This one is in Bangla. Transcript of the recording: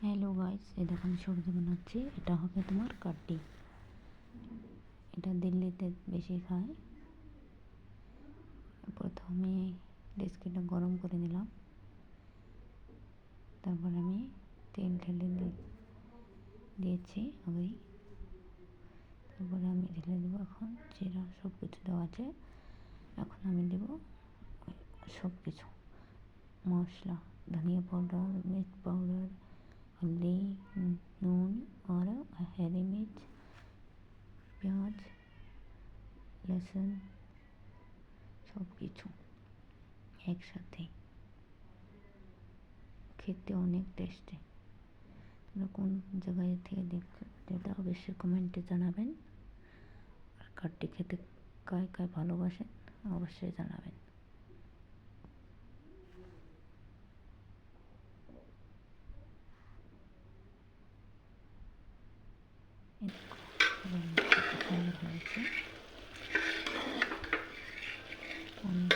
হ্যালো গাইস, এই দেখো আমি সবজি বানাচ্ছি। এটা হবে তোমার কাট্টি। এটা দিল্লিতে বেশি খায়। প্রথমে ডেস্কিটা গরম করে নিলাম, তারপর আমি তেল ঢেলে দিয়েছি আগেই। তারপরে আমি ঢেলে দেবো এখন জিরা, সব কিছু দেওয়া আছে। এখন আমি দেবো সব কিছু মশলা, धनिया पाउडर, मिर्च पाउडर, हल्दी, नून और हरी मिर्च, পেঁয়াজ, लहसुन সব কিছু একসাথে। খেতে অনেক টেস্টি। তোমরা কোন জায়গায় থেকে দেখছো সেটা অবশ্যই কমেন্টে জানাবেন। আর কাট্টি খেতে কায় কায় ভালোবাসেন অবশ্যই জানাবেন। হয়েছে অনেক